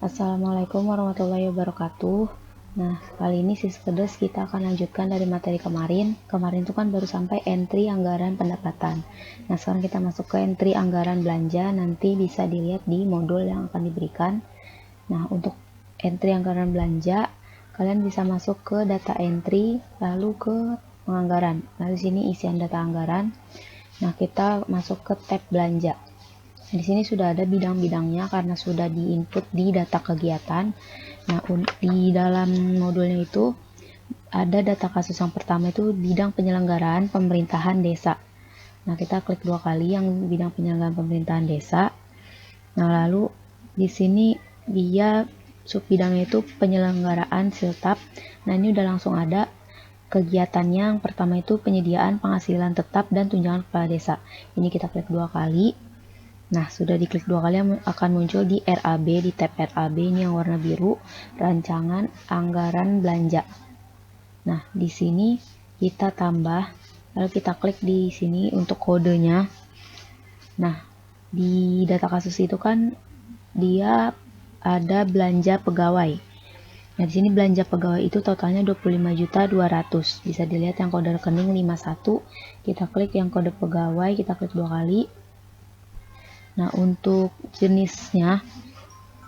Assalamualaikum warahmatullahi wabarakatuh. Nah, kali ini Siskedes kita akan lanjutkan dari materi kemarin. Kemarin itu kan baru sampai entry anggaran pendapatan. Nah, sekarang kita masuk ke entry anggaran belanja. Nanti bisa dilihat di modul yang akan diberikan. Nah, untuk entry anggaran belanja, kalian bisa masuk ke data entry, lalu ke penganggaran. Nah, di sini isian data anggaran. Nah, kita masuk ke tab belanja. Di sini sudah ada bidang-bidangnya karena sudah diinput di data kegiatan. Nah, di dalam modulnya itu ada data kasus yang pertama itu bidang penyelenggaraan pemerintahan desa. Nah, kita klik 2 kali yang bidang penyelenggaraan pemerintahan desa. Nah, lalu di sini dia sub bidangnya itu penyelenggaraan siltap. Nah, ini udah langsung ada kegiatannya. Yang pertama itu penyediaan penghasilan tetap dan tunjangan kepala desa. Ini kita klik 2 kali. Nah, sudah diklik 2 kali akan muncul di RAB, di tab RAB ini yang warna biru, rancangan anggaran belanja. Nah, di sini kita tambah, lalu kita klik di sini untuk kodenya. Nah, di data kasus itu kan dia ada belanja pegawai. Nah, di sini belanja pegawai itu totalnya 25.200.000. Bisa dilihat yang kode rekening 51. Kita klik yang kode pegawai, kita klik 2 kali. Nah, untuk jenisnya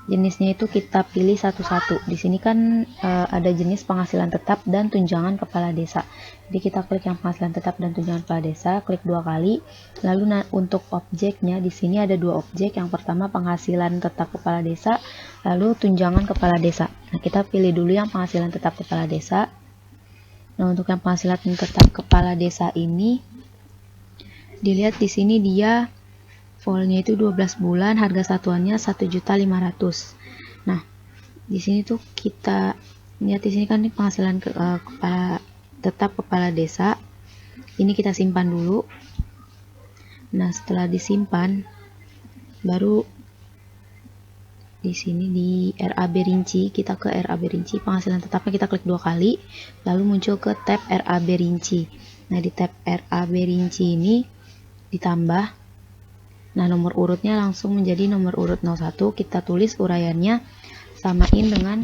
itu kita pilih satu-satu. Di sini kan ada jenis penghasilan tetap dan tunjangan kepala desa. Jadi kita klik yang penghasilan tetap dan tunjangan kepala desa, klik 2 kali. Lalu untuk objeknya di sini ada 2 objek. Yang pertama penghasilan tetap kepala desa, lalu tunjangan kepala desa. Nah, kita pilih dulu yang penghasilan tetap kepala desa. Nah, untuk yang penghasilan tetap kepala desa ini dilihat di sini dia volnya itu 12 bulan, harga satuannya 1.500.000. Nah, di sini tuh kita lihat di sini kan penghasilan tetap kepala desa. Ini kita simpan dulu. Nah, setelah disimpan baru di sini di RAB rinci, kita ke RAB rinci, penghasilan tetapnya kita klik 2 kali, lalu muncul ke tab RAB rinci. Nah, di tab RAB rinci ini ditambah. Nah, nomor urutnya langsung menjadi nomor urut 01. Kita tulis uraiannya, samain dengan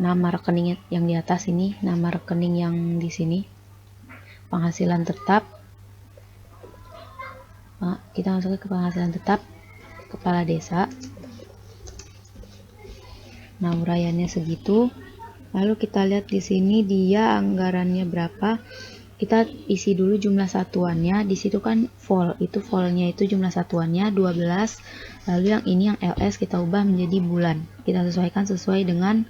nama rekening yang di atas ini, nama rekening yang di sini. Penghasilan tetap. Nah, kita masuk ke penghasilan tetap kepala desa. Nah, uraiannya segitu. Lalu kita lihat di sini dia anggarannya berapa. Kita isi dulu jumlah satuannya. Di situ kan vol, itu volnya itu jumlah satuannya 12. Lalu yang ini yang LS kita ubah menjadi bulan. Kita sesuaikan sesuai dengan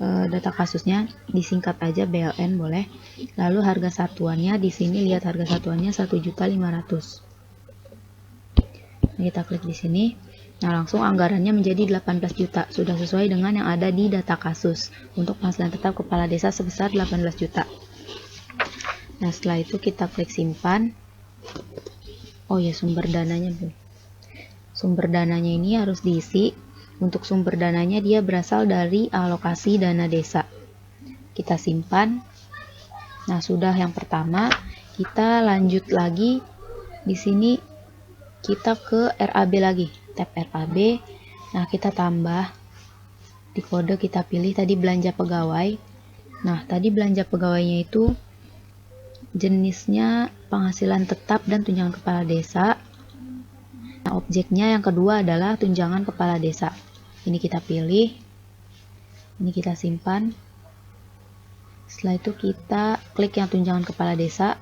data kasusnya, disingkat aja BLN boleh. Lalu harga satuannya di sini lihat harga satuannya 1.500.000. Kita klik di sini. Nah, langsung anggarannya menjadi 18 juta. Sudah sesuai dengan yang ada di data kasus. Untuk penghasilan tetap kepala desa sebesar 18 juta. Nah, setelah itu kita klik simpan. Oh ya, sumber dananya Bu. Sumber dananya ini harus diisi. Untuk sumber dananya dia berasal dari alokasi dana desa. Kita simpan. Nah, sudah yang pertama. Kita lanjut lagi. Di sini kita ke RAB lagi. Tab RAB. Nah, kita tambah. Di kode kita pilih tadi belanja pegawai. Nah, tadi belanja pegawainya itu jenisnya penghasilan tetap dan tunjangan kepala desa. Nah, objeknya yang kedua adalah tunjangan kepala desa. Ini kita pilih. Ini kita simpan. Setelah itu kita klik yang tunjangan kepala desa.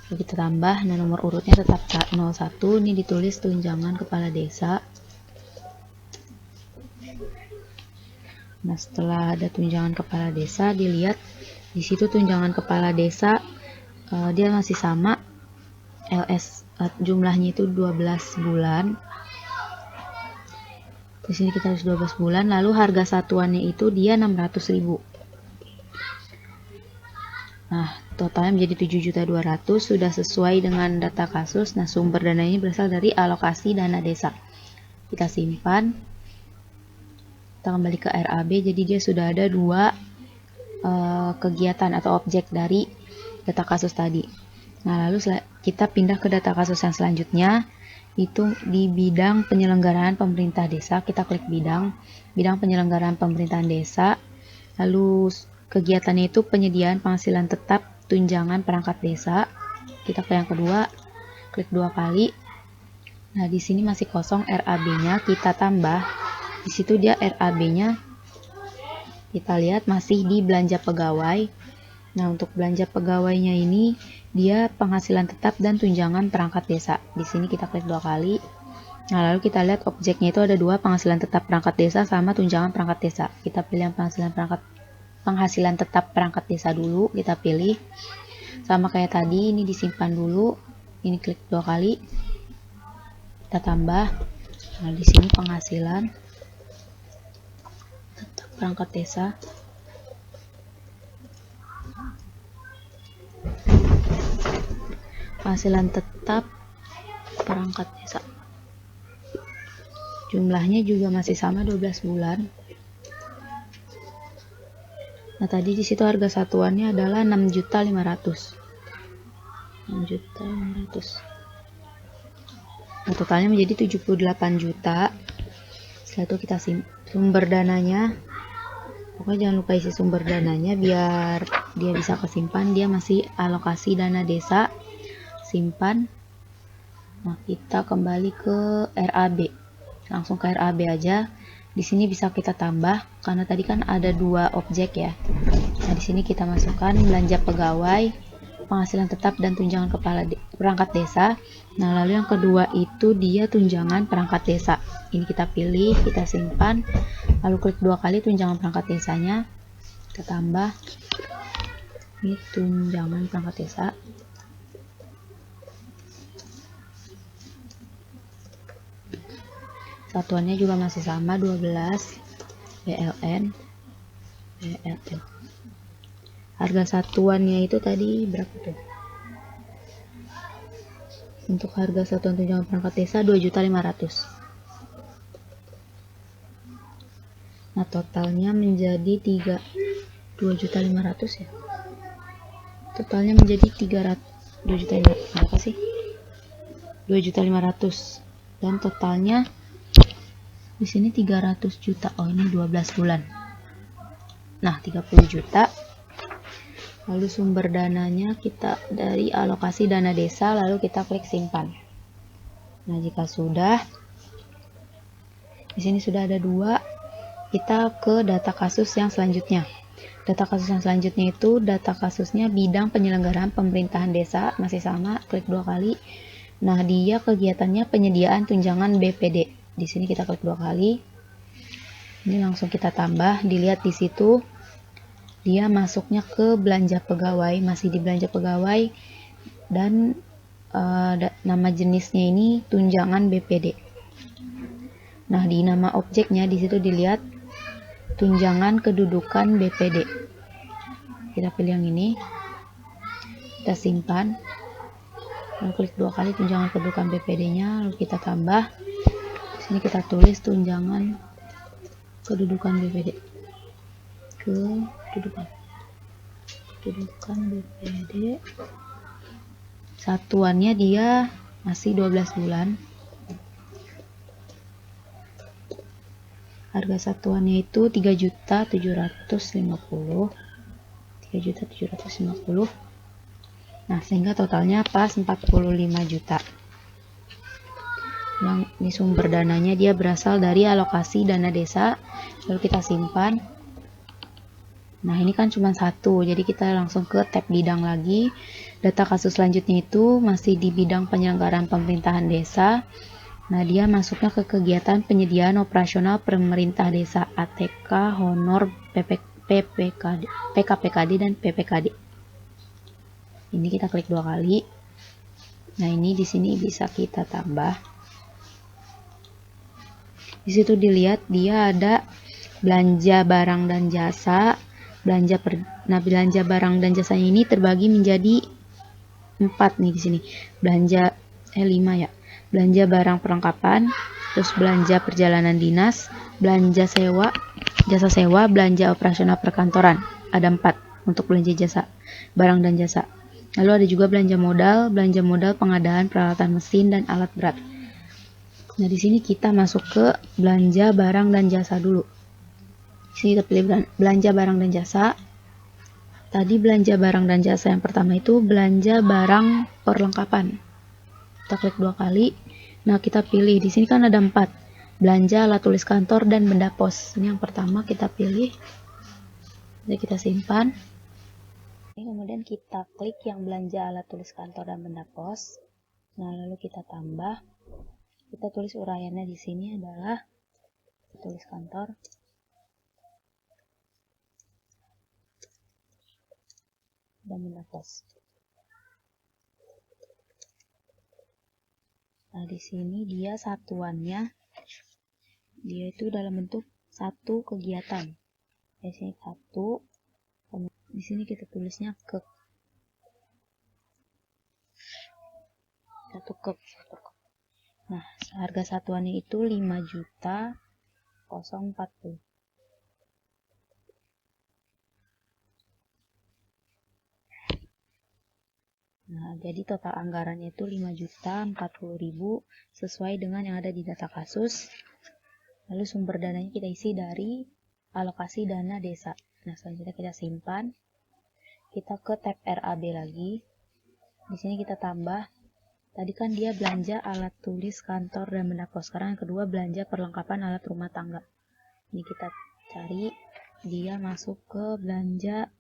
Lalu kita tambah. Nah, nomor urutnya tetap 01. Ini ditulis tunjangan kepala desa. Nah, setelah ada tunjangan kepala desa, dilihat di situ tunjangan kepala desa dia masih sama, LS jumlahnya itu 12 bulan. Di sini kita harus 12 bulan, lalu harga satuannya itu dia 600.000. Nah, totalnya menjadi 7.200.000, sudah sesuai dengan data kasus. Nah, sumber dana ini berasal dari alokasi dana desa. Kita simpan. Kita kembali ke RAB, jadi dia sudah ada 2 kegiatan atau objek dari data kasus tadi. Nah, lalu kita pindah ke data kasus yang selanjutnya. itu di bidang penyelenggaraan pemerintah desa. Kita klik bidang penyelenggaraan pemerintahan desa, lalu kegiatannya itu penyediaan penghasilan tetap tunjangan perangkat desa. Kita ke yang kedua, klik 2 kali. Nah, di sini masih kosong RAB-nya, kita tambah. Di situ dia RAB-nya kita lihat masih di belanja pegawai. Nah, untuk belanja pegawainya ini dia penghasilan tetap dan tunjangan perangkat desa. Di sini kita klik 2 kali. Nah, lalu kita lihat objeknya itu ada 2, penghasilan tetap perangkat desa sama tunjangan perangkat desa. Kita pilih yang penghasilan tetap perangkat desa dulu, kita pilih. Sama kayak tadi, ini disimpan dulu. Ini klik 2 kali. Kita tambah. Nah, di sini penghasilan tetap perangkat desa. Penghasilan tetap perangkat desa. Jumlahnya juga masih sama 12 bulan. Nah, tadi di situ harga satuannya adalah 6.500.000. 6.500.000. Nah, totalnya menjadi 78 juta. Setelah itu kita sumber dananya. Pokoknya jangan lupa isi sumber dananya biar dia bisa kesimpan. Dia masih alokasi dana desa. Simpan. Nah, kita kembali ke RAB. Langsung ke RAB aja. Di sini bisa kita tambah karena tadi kan ada 2 objek ya. Nah, di sini kita masukkan belanja pegawai, penghasilan tetap dan tunjangan perangkat desa. Nah, lalu yang kedua itu dia tunjangan perangkat desa. Ini kita pilih, kita simpan, lalu klik 2 kali tunjangan perangkat desanya. Kita tambah. Ini tunjangan perangkat desa. Satuannya juga masih sama 12 BLN. Harga satuannya itu tadi berapa tuh? Untuk harga satuan tunjangan perangkat desa 2.500.000. Nah, totalnya menjadi 2.500.000 ya. Totalnya menjadi 2.500.000 berapa sih? 2.500.000 dan totalnya di sini 300 juta. Oh, ini 12 bulan. Nah, 30 juta. Lalu sumber dananya kita dari alokasi dana desa, lalu kita klik simpan. Nah, jika sudah, di sini sudah ada 2. Kita ke data kasus yang selanjutnya. Data kasus yang selanjutnya itu data kasusnya bidang penyelenggaraan pemerintahan desa, masih sama, klik 2 kali. Nah, dia kegiatannya penyediaan tunjangan BPD. Di sini kita klik 2 kali. Ini langsung kita tambah. Dilihat di situ dia masuknya ke belanja pegawai, masih di belanja pegawai dan nama jenisnya ini tunjangan BPD. Nah, di nama objeknya di situ dilihat tunjangan kedudukan BPD. Kita pilih yang ini. Kita simpan. Lalu klik 2 kali tunjangan kedudukan BPD-nya, lalu kita tambah. Ini kita tulis tunjangan kedudukan BPD. Kedudukan BPD. Satuannya dia masih 12 bulan. Harga satuannya itu 3.750.000. 3.750.000. Nah, sehingga totalnya pas 45 juta. Ini sumber dananya dia berasal dari alokasi dana desa, lalu kita simpan. Nah, ini kan cuma 1, jadi kita langsung ke tab bidang lagi. Data kasus selanjutnya itu masih di bidang penyelenggaraan pemerintahan desa. Nah, dia masuknya ke kegiatan penyediaan operasional pemerintah desa, ATK, honor, PKPKD dan PPKD. Ini kita klik 2 kali. Nah, ini di sini bisa kita tambah. Di situ dilihat dia ada belanja barang dan jasa, belanja barang dan jasanya ini terbagi menjadi 4 nih di sini. Belanja 5 ya. Belanja barang perlengkapan, terus belanja perjalanan dinas, belanja sewa, jasa sewa, belanja operasional perkantoran. Ada 4 untuk belanja jasa, barang dan jasa. Lalu ada juga belanja modal pengadaan peralatan mesin dan alat berat. Nah, di sini kita masuk ke belanja barang dan jasa dulu. Di sini kita pilih belanja barang dan jasa. Tadi belanja barang dan jasa yang pertama itu belanja barang perlengkapan. Kita klik 2 kali. Nah, kita pilih. Di sini kan ada 4. Belanja alat tulis kantor dan benda pos. Ini yang pertama kita pilih. Jadi kita simpan. Ini kemudian kita klik yang belanja alat tulis kantor dan benda pos. Nah, lalu kita tambah. Kita tulis uraiannya di sini adalah tulis kantor dan benda pos. Nah, di sini dia satuannya, dia itu dalam bentuk satu kegiatan. Di sini satu, di sini kita tulisnya kek. Satu kek. Nah, harga satuannya itu 5.040. Nah, jadi total anggarannya itu 5.040.000 sesuai dengan yang ada di data kasus. Lalu sumber dananya kita isi dari alokasi dana desa. Nah, selanjutnya kita simpan. Kita ke tab RAB lagi. Di sini kita tambah. Tadi kan dia belanja alat tulis kantor dan benda pos. Sekarang yang kedua belanja perlengkapan alat rumah tangga. Ini kita cari. Dia masuk ke belanja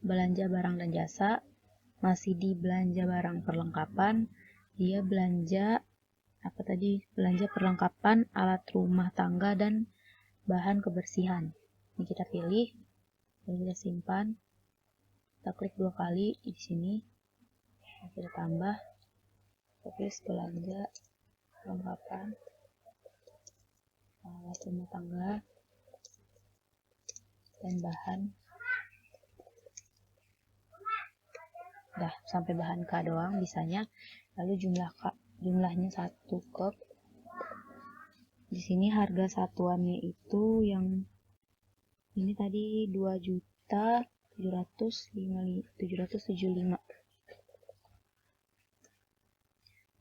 barang dan jasa. Masih di belanja barang perlengkapan, dia belanja apa tadi? Belanja perlengkapan alat rumah tangga dan bahan kebersihan. Ini kita pilih, lalu kita simpan. Kita klik 2 kali di sini. Kita tambah, tulis belanja perlengkapan alat rumah tangga dan bahan. Dah sampai bahan K doang bisanya. Lalu jumlahnya 1 kek. Di sini harga satuannya itu yang ini tadi 2.775.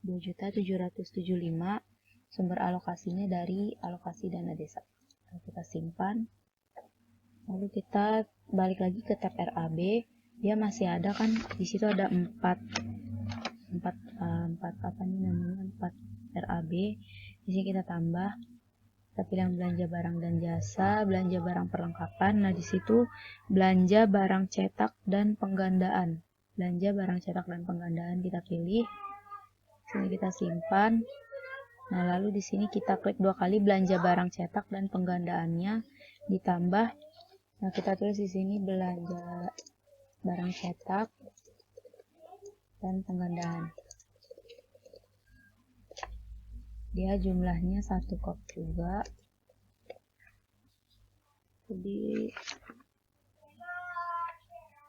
2.775. Sumber alokasinya dari alokasi dana desa. Lalu kita simpan. Lalu kita balik lagi ke tab RAB. Dia masih ada kan, di situ ada 4 RAB. Di sini kita tambah. Kita pilih belanja barang dan jasa, belanja barang perlengkapan. Nah, di situ belanja barang cetak dan penggandaan. Belanja barang cetak dan penggandaan kita pilih. Sini kita simpan. Nah, lalu di sini kita klik 2 kali belanja barang cetak dan penggandaannya ditambah. Nah, kita tulis di sini belanja barang cetak dan penggandaan. Dia jumlahnya 1 kop juga. Jadi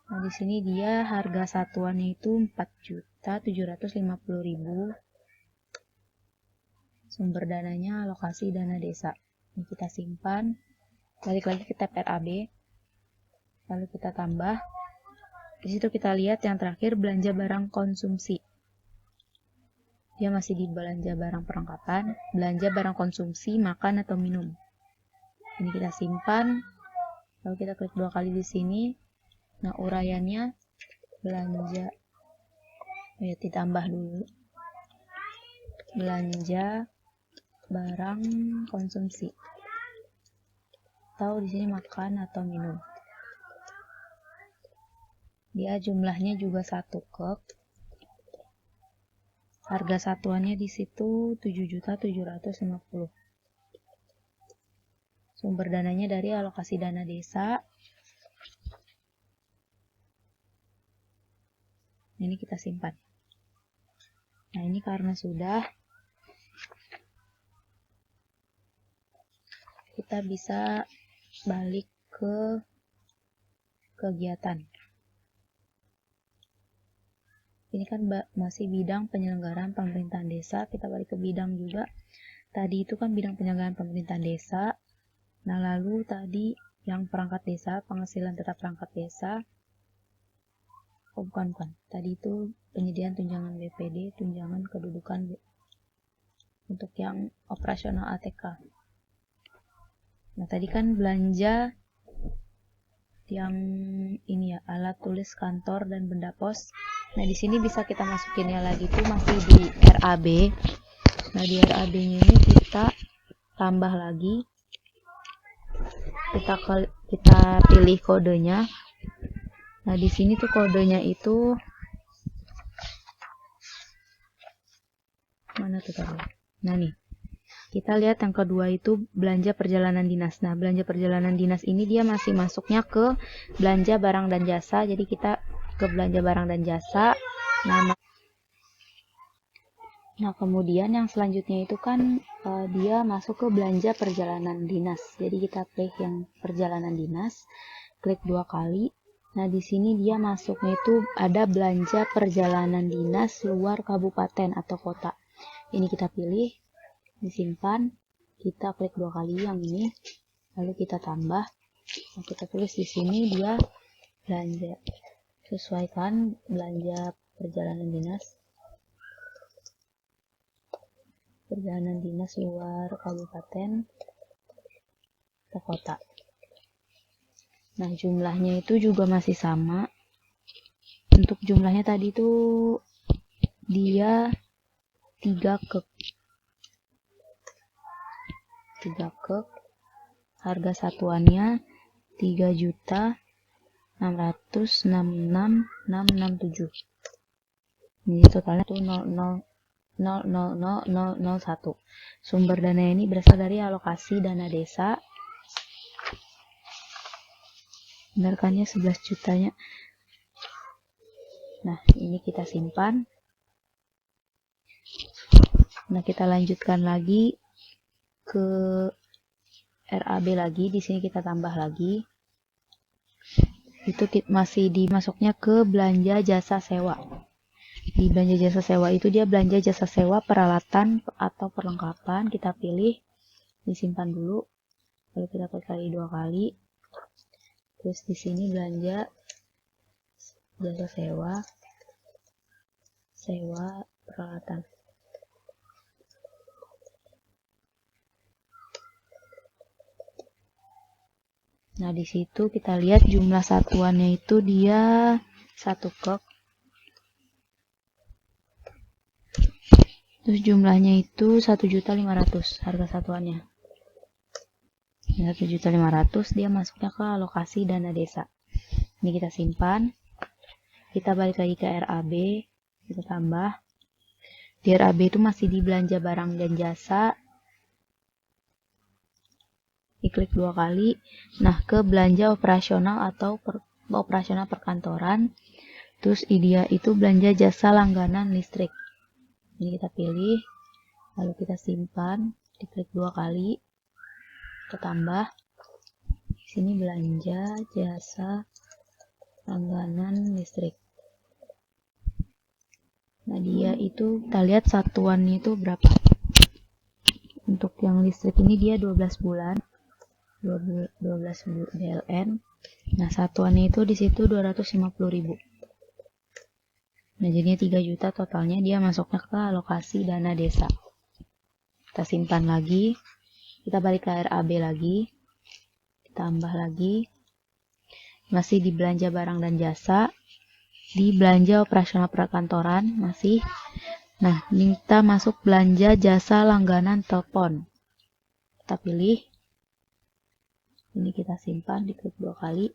nah, di sini dia harga satuannya itu 4.750.000. Sumber dananya alokasi dana desa. Ini kita simpan. Balik lagi ke tab RAB. Lalu kita tambah. Di situ kita lihat yang terakhir belanja barang konsumsi. Dia masih di belanja barang perlengkapan, belanja barang konsumsi, makan atau minum. Ini kita simpan. Lalu kita klik 2 kali di sini. Nah, uraiannya belanja. Ya, ditambah dulu. Belanja barang konsumsi. Atau di sini makan atau minum. Dia jumlahnya juga 1 kek. Harga satuannya di situ 7.750. Sumber dananya dari alokasi dana desa. Ini kita simpan. Nah, ini karena sudah, kita bisa balik ke kegiatan. Ini kan masih bidang penyelenggaraan pemerintahan desa. Kita balik ke bidang juga. Tadi itu kan bidang penyelenggaraan pemerintahan desa. Nah, lalu tadi yang perangkat desa, penghasilan tetap perangkat desa. Oh, bukan. Tadi itu penyediaan tunjangan BPD, tunjangan kedudukan untuk yang operasional ATK. Nah, tadi kan belanja yang ini ya, alat tulis kantor dan benda pos. Nah, di sini bisa kita masukinnya lagi tuh masih di RAB. Nah, di RAB-nya ini kita tambah lagi. Kita pilih kodenya. Nah, di sini tuh kodenya itu mana tuh tadi? Nah, nih. Kita lihat yang kedua itu belanja perjalanan dinas. Nah, belanja perjalanan dinas ini dia masih masuknya ke belanja barang dan jasa. Jadi kita ke belanja barang dan jasa. Nah, kemudian yang selanjutnya itu kan dia masuk ke belanja perjalanan dinas. Jadi kita klik yang perjalanan dinas, klik 2 kali. Nah, di sini dia masuknya itu ada belanja perjalanan dinas luar kabupaten atau kota. Ini kita pilih, disimpan, kita klik 2 kali yang ini, lalu kita tambah. Nah, kita tulis di sini dia belanja. Sesuaikan belanja perjalanan dinas luar kabupaten atau kota. Nah, jumlahnya itu juga masih sama. Untuk jumlahnya tadi itu dia 3 kek. Harga satuannya 3.666.667. Ini totalnya tuh 0,00001. Sumber dana ini berasal dari alokasi dana desa. Benarkannya 11 jutanya. Nah, ini kita simpan. Nah, kita lanjutkan lagi ke RAB lagi. Di sini kita tambah lagi. Itu masih dimasuknya ke belanja jasa sewa. Di belanja jasa sewa itu dia belanja jasa sewa peralatan atau perlengkapan. Kita pilih, disimpan dulu, lalu kita klik lagi 2 kali. Terus di sini belanja jasa sewa peralatan. Nah, di situ kita lihat jumlah satuannya itu dia 1 kek. Terus jumlahnya itu 1.500.000 harga satuannya. 1.500.000 dia masuknya ke alokasi dana desa. Ini kita simpan. Kita balik lagi ke RAB, kita tambah. Di RAB itu masih di belanja barang dan jasa. Diklik 2 kali. Nah, ke belanja operasional atau operasional perkantoran. Terus dia itu belanja jasa langganan listrik. Ini kita pilih, lalu kita simpan, diklik 2 kali, kita tambah. Di sini belanja jasa langganan listrik. Nah, dia itu kita lihat satuannya itu berapa. Untuk yang listrik ini dia 12 bulan. 12 BLN. Nah, satuannya itu di situ 250.000. Nah, jadinya 3 juta totalnya dia masuknya ke alokasi dana desa. Kita simpan lagi. Kita balik ke RAB lagi. Tambah lagi. Masih di belanja barang dan jasa. Di belanja operasional perkantoran masih. Nah, kita masuk belanja jasa langganan telepon. Kita pilih. Ini kita simpan, diklik 2 kali.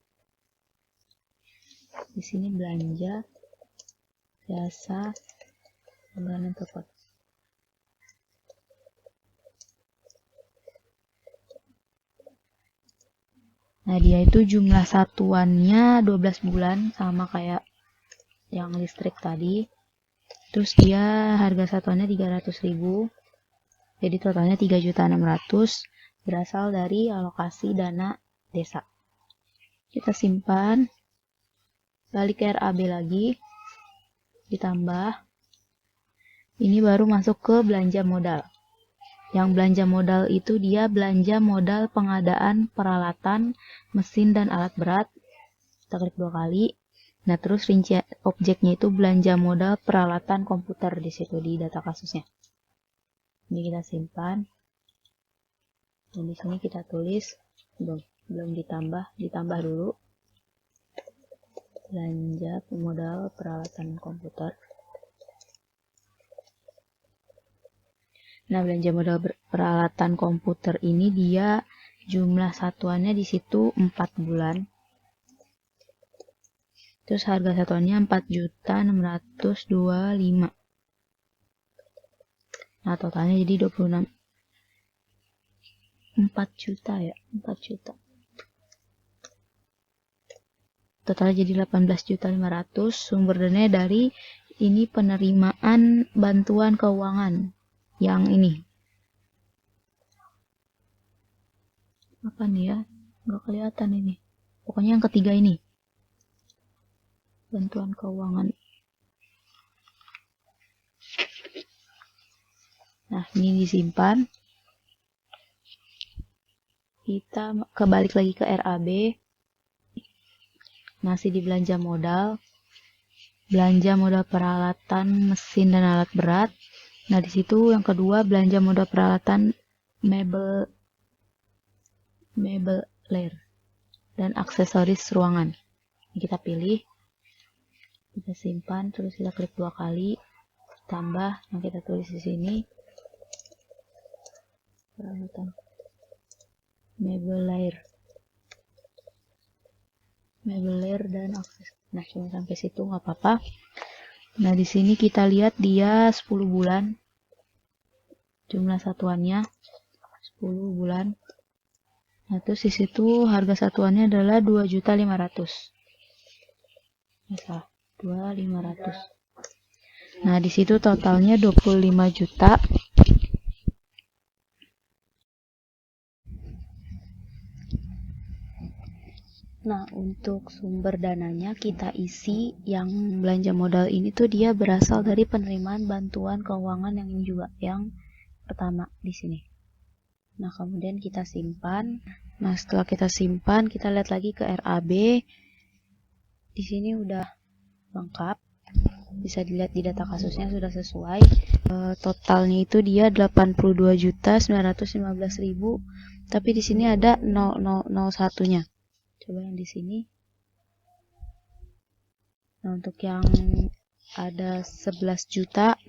Di sini belanja jasa langganan telepon. Nah, dia itu jumlah satuannya 12 bulan sama kayak yang listrik tadi. Terus dia harga satuannya 300.000. Jadi totalnya 3.600.000 berasal dari alokasi dana desa. Kita simpan. Balik ke RAB lagi. Ditambah. Ini baru masuk ke belanja modal. Yang belanja modal itu dia belanja modal pengadaan peralatan, mesin dan alat berat. Kita klik 2 kali. Nah, terus rincian objeknya itu belanja modal peralatan komputer di situ di data kasusnya. Ini kita simpan. Dan di sini kita tulis, belum ditambah dulu. Belanja modal peralatan komputer. Nah, belanja modal peralatan komputer ini dia jumlah satuannya di situ 4 bulan. Terus harga satuannya 4.625. Nah, totalnya jadi 26. 4 juta ya, 4 juta. Totalnya jadi 18.500.000. Sumber dananya dari ini penerimaan bantuan keuangan. Yang ini. Apa nih ya? Nggak kelihatan ini. Pokoknya yang ketiga ini. Bantuan keuangan. Nah, ini disimpan. Kita kebalik lagi ke RAB. Masih di belanja modal. Belanja modal peralatan mesin dan alat berat. Nah, di situ yang kedua belanja modal peralatan mebel dan aksesoris ruangan. Ini kita pilih. Kita simpan, terus kita klik 2 kali. Tambah yang kita tulis di sini. Peralatan mebel dan akses. Nah, cuma sampai situ nggak apa-apa. Nah, di sini kita lihat dia 10 bulan. Jumlah satuannya 10 bulan. Nah, terus di situ harga satuannya adalah 2.500.000. Salah, 2.500.000. Nah, di situ totalnya 25 juta. Nah, untuk sumber dananya kita isi yang belanja modal ini tuh dia berasal dari penerimaan bantuan keuangan yang ini juga, yang pertama di sini. Nah, kemudian kita simpan. Nah, setelah kita simpan, kita lihat lagi ke RAB. Di sini udah lengkap. Bisa dilihat di data kasusnya sudah sesuai. Totalnya itu dia 82.915.000. Tapi di sini ada 0001-nya. Coba yang di sini. Nah, untuk yang ada 11.000.001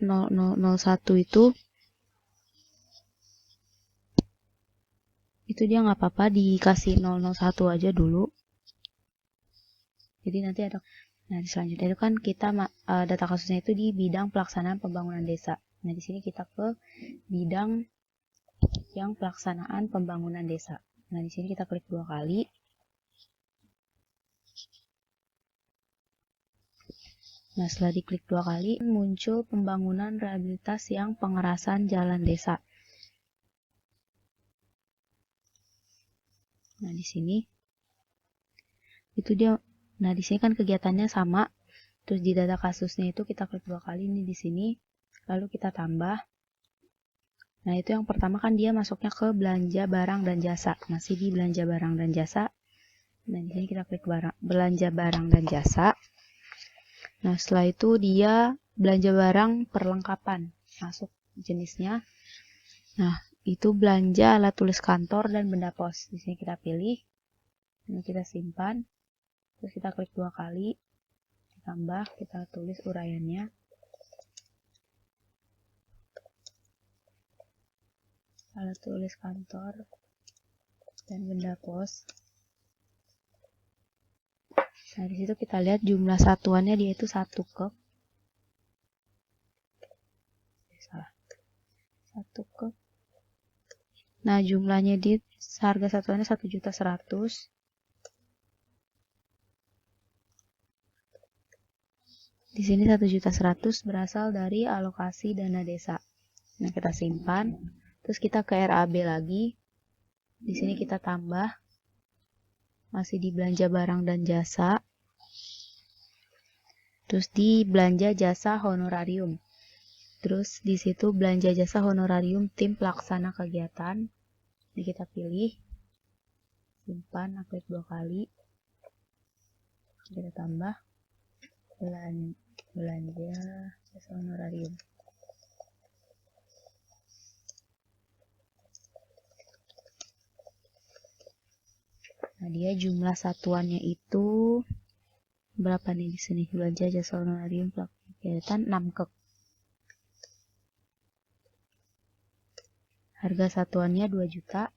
itu dia nggak apa-apa dikasih 001 aja dulu. Jadi nanti ada. Nah, selanjutnya itu kan kita data kasusnya itu di bidang pelaksanaan pembangunan desa. Nah, di sini kita ke bidang yang pelaksanaan pembangunan desa. Nah, di sini kita klik 2 kali. Nah, setelah diklik 2 kali, muncul pembangunan rehabilitas yang pengerasan jalan desa. Nah, di sini itu dia. Nah, di sini kan kegiatannya sama. Terus di data kasusnya itu kita klik 2 kali ini di sini. Lalu kita tambah. Nah, itu yang pertama kan dia masuknya ke belanja barang dan jasa. Masih di belanja barang dan jasa. Nah, di sini kita klik belanja barang dan jasa. Nah, setelah itu dia belanja barang perlengkapan. Masuk jenisnya. Nah, itu belanja alat tulis kantor dan benda pos. Di sini kita pilih. Ini kita simpan. Terus kita klik 2 kali. Ditambah, kita tulis uraiannya. Alat tulis kantor dan benda pos. Nah, di situ kita lihat jumlah satuannya dia itu 1 kek. Salah. 1 kek. Nah, jumlahnya di harga satuannya 1.100.000. Di sini 1.100.000 berasal dari alokasi dana desa. Nah, kita simpan. Terus kita ke RAB lagi. Di sini kita tambah. Masih di belanja barang dan jasa. Terus di belanja jasa honorarium. Terus di situ belanja jasa honorarium tim pelaksana kegiatan. Ini kita pilih. Simpan, klik 2 kali. Kita tambah. Belanja jasa honorarium. Nah, dia jumlah satuannya itu berapa nih di sini? Belanja jasa honorarium kegiatan 6 kek. Harga satuannya 2 juta.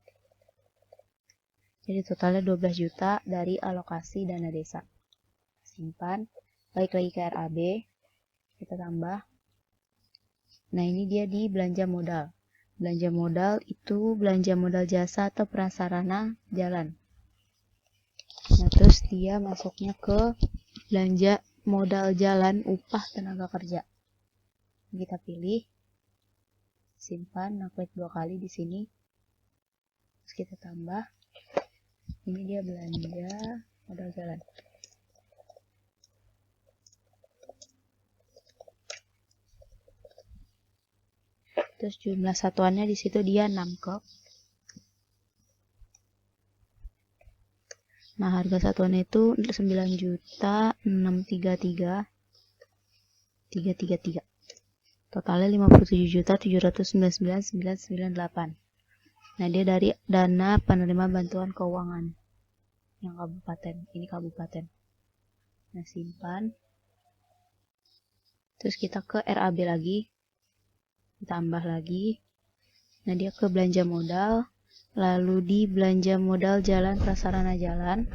Jadi totalnya 12 juta dari alokasi dana desa. Simpan. Balik lagi ke RAB. Kita tambah. Nah, ini dia di belanja modal. Belanja modal itu belanja modal jasa atau prasarana jalan. Nah, terus dia masuknya ke belanja modal jalan upah tenaga kerja. Kita pilih. Simpan. Nah, klik 2 kali di sini. Terus kita tambah. Ini dia belanja modal jalan. Terus jumlah satuannya di situ dia 6 kek. Nah, harga satuannya itu 9.633.333. Totalnya 57.799.998. Nah, dia dari dana penerima bantuan keuangan yang kabupaten. Ini kabupaten. Nah, simpan. Terus kita ke RAB lagi. Tambah lagi. Nah, dia ke belanja modal. Lalu di belanja modal jalan prasarana jalan.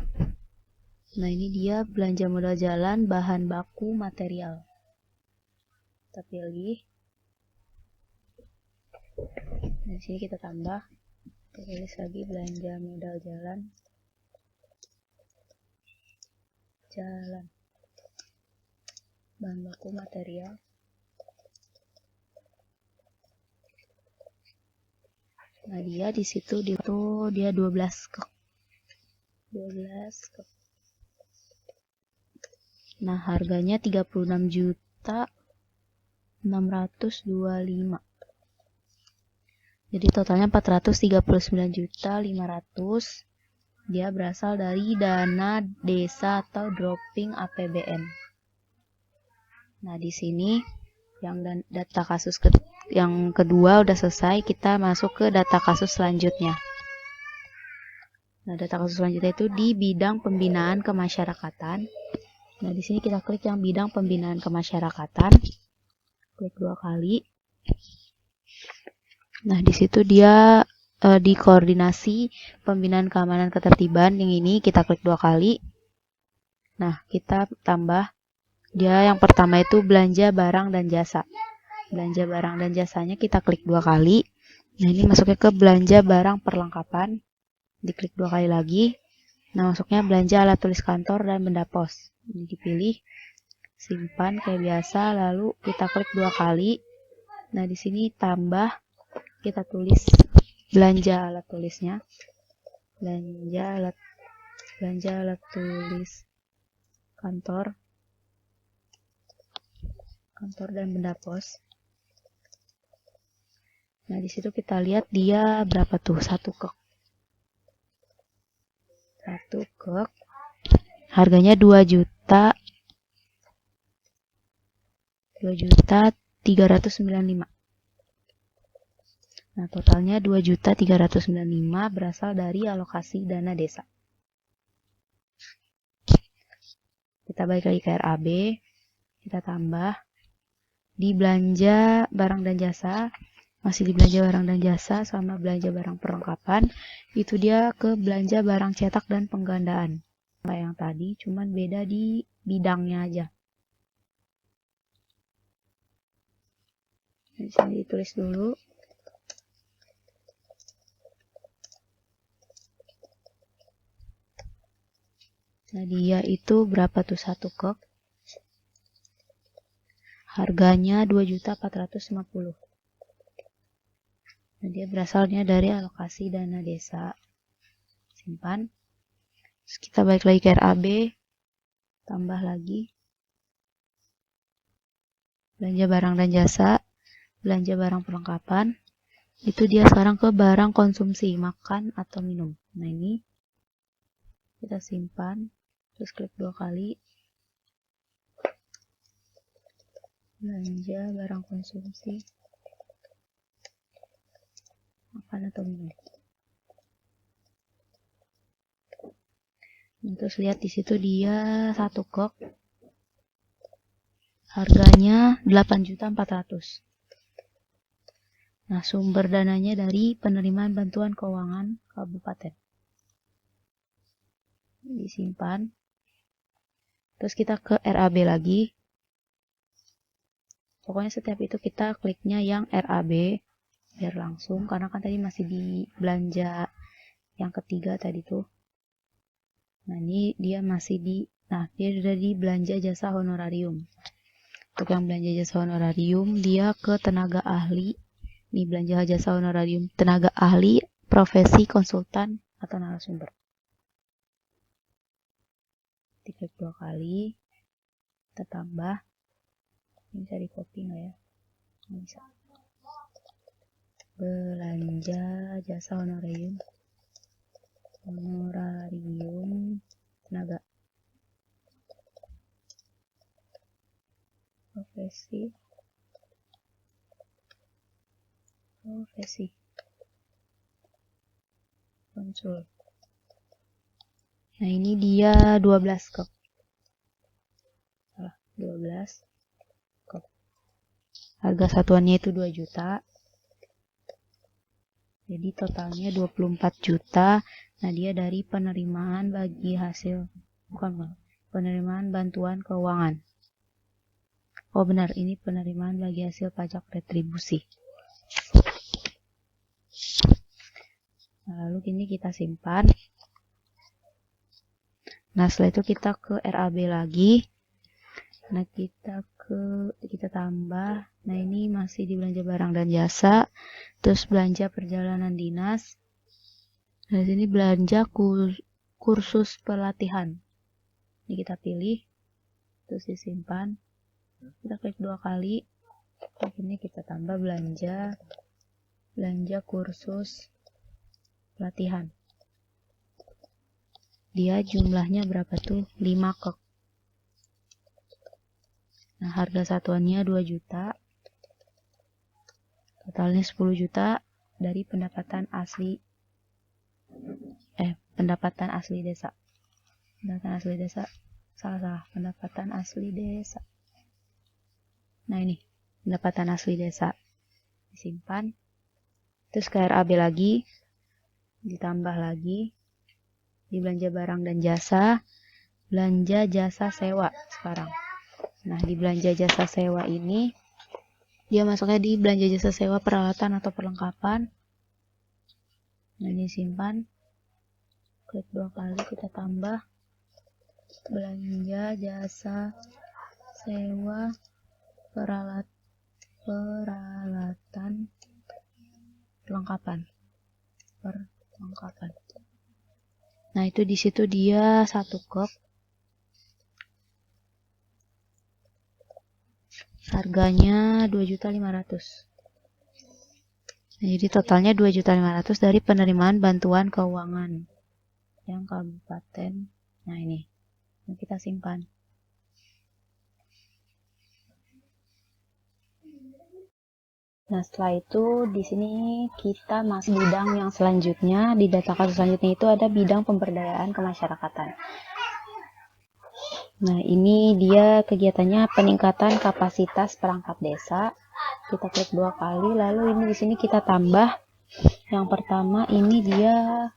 Nah, ini dia belanja modal jalan bahan baku material. Kita pilih. Nah, di sini kita tambah. Kita tulis lagi belanja modal jalan. Bahan baku material. Nah, dia di situ dia 12 kek. 12 kek. Nah, harganya 36.625. Jadi totalnya 439.500. Dia berasal dari dana desa atau dropping APBN. Nah, di sini yang data kasus yang kedua udah selesai, kita masuk ke data kasus selanjutnya. Nah, data kasus selanjutnya itu di bidang pembinaan kemasyarakatan. Nah, di sini kita klik yang bidang pembinaan kemasyarakatan. Klik 2 kali. Nah, di situ dia di koordinasi pembinaan keamanan ketertiban, yang ini kita klik 2 kali. Nah, kita tambah. Dia yang pertama itu belanja barang dan jasa. Belanja barang dan jasanya kita klik 2 kali. Nah, ini masuknya ke belanja barang perlengkapan. Diklik 2 kali lagi. Nah, masuknya belanja alat tulis kantor dan benda pos. Ini dipilih. Simpan kayak biasa, lalu kita klik 2 kali. Nah, di sini tambah, kita tulis belanja alat tulisnya. Belanja alat tulis kantor dan benda pos. Nah, di situ kita lihat dia berapa tuh? 1 kek. 1 kek. Harganya 2.395. Nah, totalnya 2.395 berasal dari alokasi dana desa. Kita balik lagi ke RAB. Kita tambah. Di belanja barang dan jasa. Masih di belanja barang dan jasa sama belanja barang perlengkapan. Itu dia ke belanja barang cetak dan penggandaan. Kayak yang tadi, cuman beda di bidangnya aja. Di sini ditulis dulu. Nah, dia itu berapa tuh 1 kek? Harganya 2.450. Nah, dia berasalnya dari alokasi dana desa. Simpan. Terus kita balik lagi ke RAB. Tambah lagi. Belanja barang dan jasa. Belanja barang perlengkapan. Itu dia sekarang ke barang konsumsi, makan atau minum. Nah, ini kita simpan. Terus klik 2 kali. Belanja barang konsumsi, makan atau minum. Terus lihat di situ dia 1 kok. Harganya 8.400.000. Nah, sumber dananya dari penerimaan bantuan keuangan kabupaten. Disimpan. Terus kita ke RAB lagi. Pokoknya setiap itu kita kliknya yang RAB biar langsung, karena kan tadi masih di belanja yang ketiga tadi tuh. Nah, ini dia masih di, dia sudah di belanja jasa honorarium. Untuk yang belanja jasa honorarium, dia ke tenaga ahli. Ini belanja jasa honorarium tenaga ahli, profesi, konsultan, atau narasumber. Diklik 2 kali, kita tambah. Ini bisa di copy nggak ya? Nggak bisa. Belanja jasa honorarium tenaga profesi konsul. Nah, ini dia 12 kok. Salah, 12 kok. Harga satuannya itu 2 juta. Jadi totalnya 24 juta. Nah, dia dari penerimaan bagi hasil, penerimaan bantuan keuangan. Oh benar, ini penerimaan bagi hasil pajak retribusi. Nah, lalu ini kita simpan. Nah, setelah itu kita ke RAB lagi. Nah, kita tambah. Nah, ini masih di belanja barang dan jasa. Terus belanja perjalanan dinas. Nah, di sini belanja kursus pelatihan. Ini kita pilih. Terus disimpan. Kita klik 2 kali. Ini kita tambah belanja kursus pelatihan. Dia jumlahnya berapa tuh? 5 kek. Nah, harga satuannya 2 juta. Totalnya 10 juta dari pendapatan asli desa. Pendapatan asli desa. Pendapatan asli desa. Nah, ini pendapatan asli desa. Disimpan. Terus ke RAB lagi. Ditambah lagi. Di belanja barang dan jasa. Belanja jasa sewa sekarang. Nah, di belanja jasa sewa ini dia masuknya di belanja jasa sewa peralatan atau perlengkapan. Nah, ini simpan. Klik 2 kali, kita tambah belanja jasa sewa peralatan perlengkapan. Nah, itu di situ dia 1 kek. Harganya 2.500.000. Nah, jadi totalnya 2.500.000 dari penerimaan bantuan keuangan yang kabupaten. Nah, ini kita simpan. Nah, setelah itu di sini kita masuk bidang yang selanjutnya. Di data kasus selanjutnya itu ada bidang pemberdayaan kemasyarakatan. Nah, ini dia kegiatannya peningkatan kapasitas perangkat desa. Kita klik 2 kali, lalu ini di sini kita tambah. Yang pertama ini dia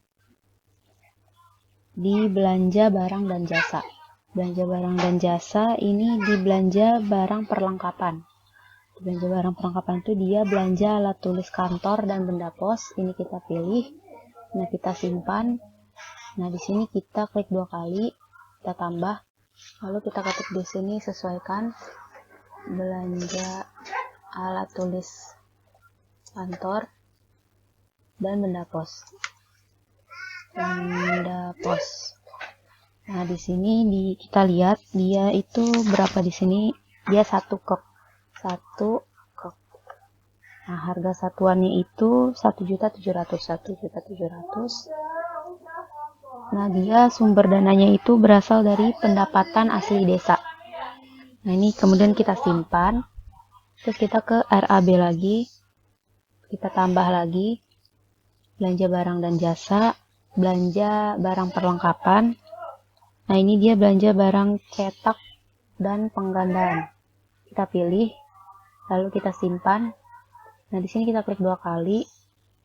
di belanja barang dan jasa. Belanja barang dan jasa ini di belanja barang perlengkapan. Belanja barang perlengkapan itu dia belanja alat tulis kantor dan benda pos. Ini kita pilih. Nah, kita simpan. Nah, di sini kita klik 2 kali, kita tambah. Lalu kita ketik di sini sesuaikan belanja alat tulis kantor dan benda pos. Nah, di sini kita lihat dia itu berapa di sini? Dia 1 kek. Nah, harga satuannya itu 1.700.000. Nah, dia sumber dananya itu berasal dari pendapatan asli desa. Nah, ini kemudian kita simpan. Terus kita ke RAB lagi. Kita tambah lagi. Belanja barang dan jasa. Belanja barang perlengkapan. Nah, ini dia belanja barang cetak dan penggandaan. Kita pilih, lalu kita simpan. Nah, di sini kita klik 2 kali,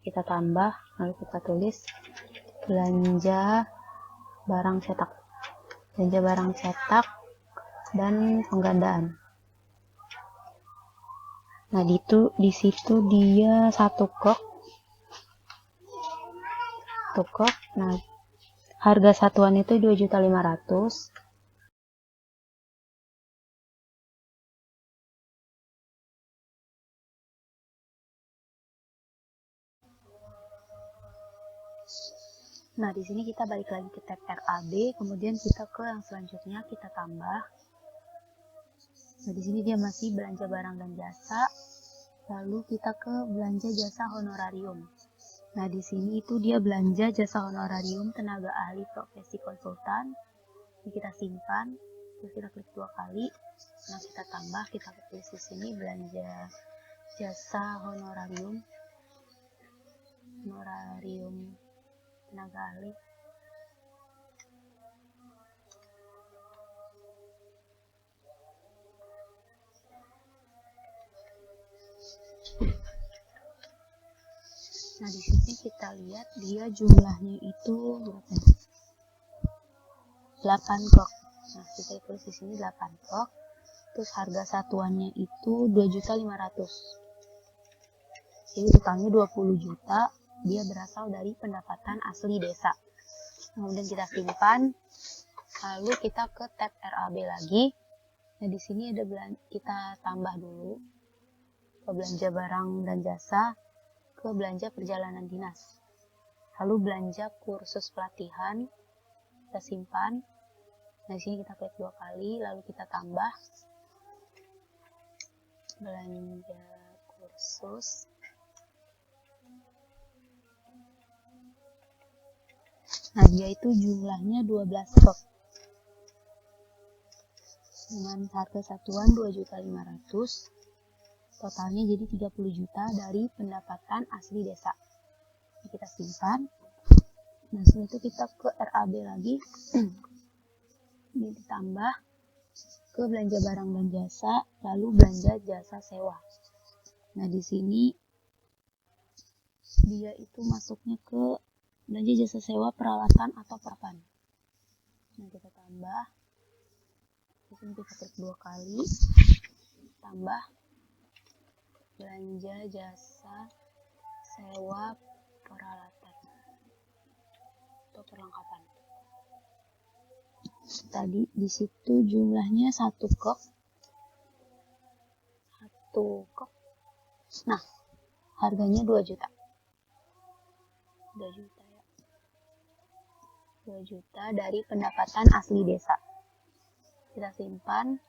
kita tambah, lalu kita tulis belanja barang cetak. Belanja barang cetak dan penggandaan. Nah, di situ dia satu kok. Nah, harga satuan itu 2.500.000. Nah, di sini kita balik lagi ke tab RAB, kemudian kita ke yang selanjutnya kita tambah. Nah, di sini dia masih belanja barang dan jasa. Lalu kita ke belanja jasa honorarium. Nah, di sini itu dia belanja jasa honorarium tenaga ahli profesi konsultan. Ini kita simpan, terus kita klik 2 kali. Nah, kita tambah, kita tulis di sini belanja jasa honorarium tenaga ahli. Nah, di sini kita lihat dia jumlahnya itu berapa? 8 kok. Nah, kita tulis di sini 8 kok. Terus harga satuannya itu 2.500.000. Jadi totalnya 20 juta. Dia berasal dari pendapatan asli desa. Kemudian kita simpan. Lalu kita ke tab RAB lagi. Nah, di sini ada kita tambah dulu ke belanja barang dan jasa, ke belanja perjalanan dinas. Lalu belanja kursus pelatihan, kita simpan. Nah, di sini kita klik 2 kali, lalu kita tambah belanja kursus. Nah, dia itu jumlahnya 12 stok. Dengan harga satuan 2.500.000. Totalnya jadi 30 juta dari pendapatan asli desa. Ini kita simpan. Nah, setelah itu kita ke RAB lagi. Ini ditambah ke belanja barang dan jasa, lalu belanja jasa sewa. Nah, di sini dia itu masuknya ke belanja jasa sewa peralatan atau perpan. Nah, kita tambah. Di sini kita klik 2 kali. Tambah belanja jasa sewa peralatan atau perlengkapan. Tadi di situ jumlahnya 1 kok. Nah, harganya 2 juta. 2 juta ya. 2 juta dari pendapatan asli desa. Kita simpan.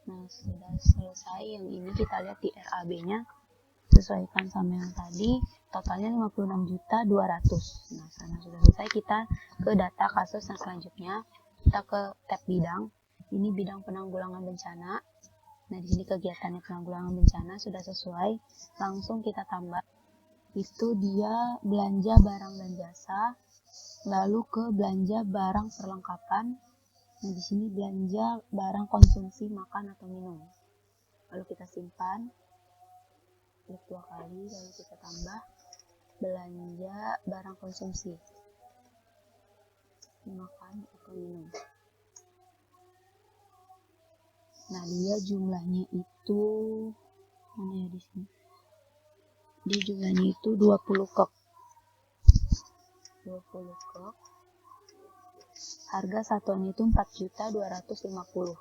Nah, sudah selesai. Yang ini kita lihat di RAB-nya. Sesuaikan sama yang tadi. Totalnya 56.200.000. Nah, karena sudah selesai, kita ke data kasus yang selanjutnya. Kita ke tab bidang. Ini bidang penanggulangan bencana. Nah, di sini kegiatannya penanggulangan bencana sudah sesuai. Langsung kita tambah. Itu dia belanja barang dan jasa. Lalu ke belanja barang perlengkapan. Nah, di sini belanja barang konsumsi makan atau minum. Lalu kita simpan. Klik 2 kali, lalu kita tambah belanja barang konsumsi makan atau minum. Nah, dia jumlahnya itu mana ya di sini? Dia jumlahnya itu 20 kok. 20 kok. Harga satuannya itu 4.250.000.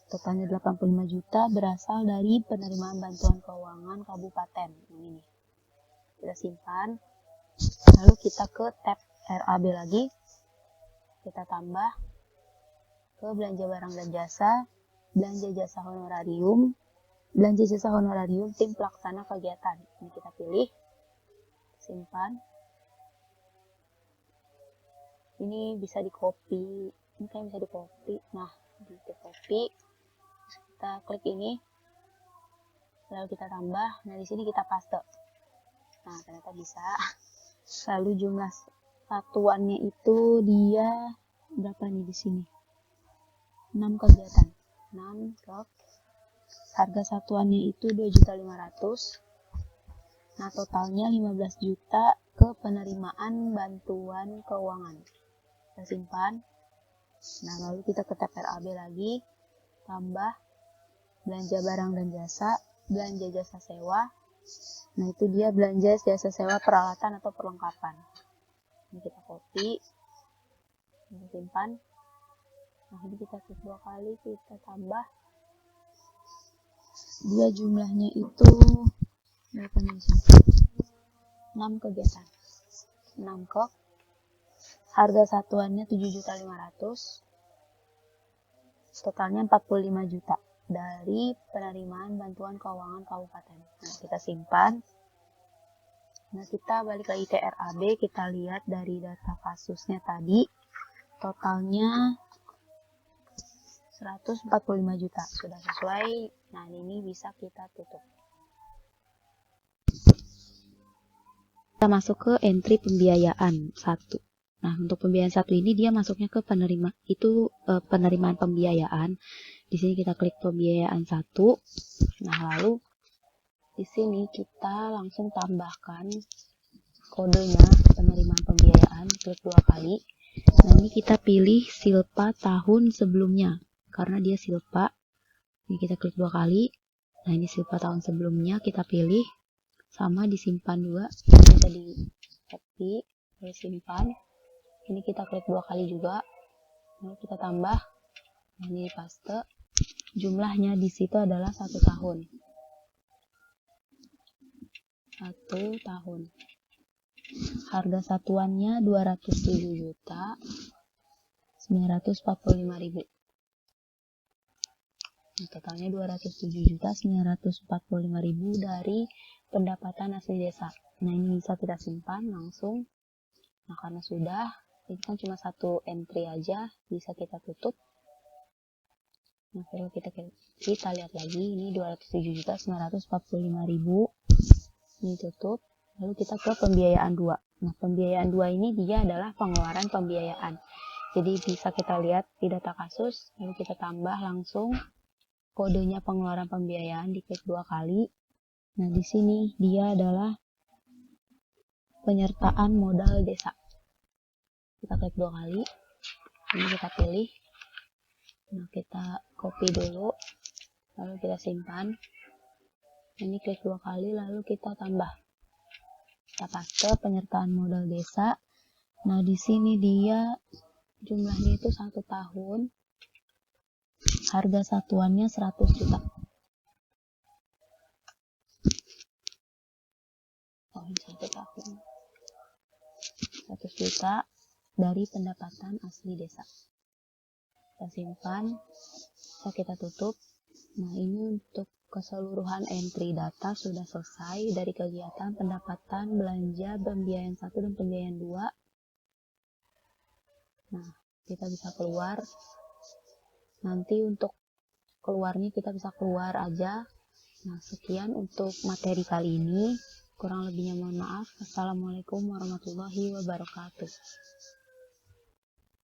Totalnya 85 juta berasal dari penerimaan bantuan keuangan kabupaten. Ini nih. Kita simpan. Lalu kita ke tab RAB lagi. Kita tambah ke belanja barang dan jasa, belanja jasa honorarium, tim pelaksana kegiatan. Ini kita pilih, simpan. Ini bisa di copy, ini kan bisa di copy. Nah, di copy, kita klik ini, lalu kita tambah. Nah, di sini kita paste. Nah, ternyata bisa. Lalu jumlah satuannya itu dia berapa nih di sini? 6 kegiatan. 6 truk. Harga satuannya itu 2.500.000. Nah, totalnya 15 juta ke penerimaan bantuan keuangan. Kita simpan. Nah, lalu kita ke TPRAB lagi, tambah belanja barang dan jasa, belanja jasa sewa. Nah, itu dia belanja jasa sewa peralatan atau perlengkapan. Ini kita copy, kita simpan. Nah, ini kita klik 2 kali, kita tambah. Dia jumlahnya itu berapa nih? 6 kegiatan. 6 kok. Harga satuannya 7.500.000. Totalnya 45 juta dari penerimaan bantuan keuangan kabupaten. Nah, kita simpan. Nah, kita balik lagi ke RAB, kita lihat dari data kasusnya tadi, totalnya 145 juta, sudah sesuai. Nah, ini bisa kita tutup. Kita masuk ke entry pembiayaan 1. Nah, untuk pembiayaan 1 ini dia masuknya ke penerimaan pembiayaan. Di sini kita klik pembiayaan 1. Nah, lalu di sini kita langsung tambahkan kodenya penerimaan pembiayaan, klik 2 kali. Nah, ini kita pilih silpa tahun sebelumnya karena dia silpa. Ini kita klik 2 kali. Nah, ini silpa tahun sebelumnya kita pilih, sama disimpan juga. Kita di copy, lalu simpan. Ini kita klik 2 kali juga. Lalu kita tambah. Nah, ini paste. Jumlahnya di situ adalah 1 tahun. 1 tahun. Harga satuannya 207.945.000. Nah, totalnya 207.945.000 dari pendapatan asli desa. Nah, ini bisa kita simpan langsung. Nah, karena sudah, ini kan cuma 1 entry aja, bisa kita tutup. Nah, kalau kita lihat lagi, ini 207.945.000. Ini tutup. Lalu kita ke pembiayaan 2. Nah, pembiayaan 2 ini dia adalah pengeluaran pembiayaan. Jadi bisa kita lihat di data kasus, lalu kita tambah langsung kodenya pengeluaran pembiayaan, diklik 2 kali. Nah, di sini dia adalah penyertaan modal desa. Kita klik 2 kali. Ini kita pilih. Nah, kita copy dulu, lalu kita simpan. Ini klik 2 kali, lalu kita tambah. Kita paste penyertaan modal desa. Nah, di sini dia jumlahnya itu 1 tahun. Harga satuannya 100 juta. Oh, 1 tahun. 100 juta dari pendapatan asli desa. Kita simpan. Kita tutup. Nah, ini untuk keseluruhan entry data sudah selesai dari kegiatan pendapatan belanja pembiayaan 1 dan pembiayaan 2. Nah, kita bisa keluar. Nanti untuk keluarnya kita bisa keluar aja. Nah, sekian untuk materi kali ini. Kurang lebihnya mohon maaf. Assalamualaikum warahmatullahi wabarakatuh.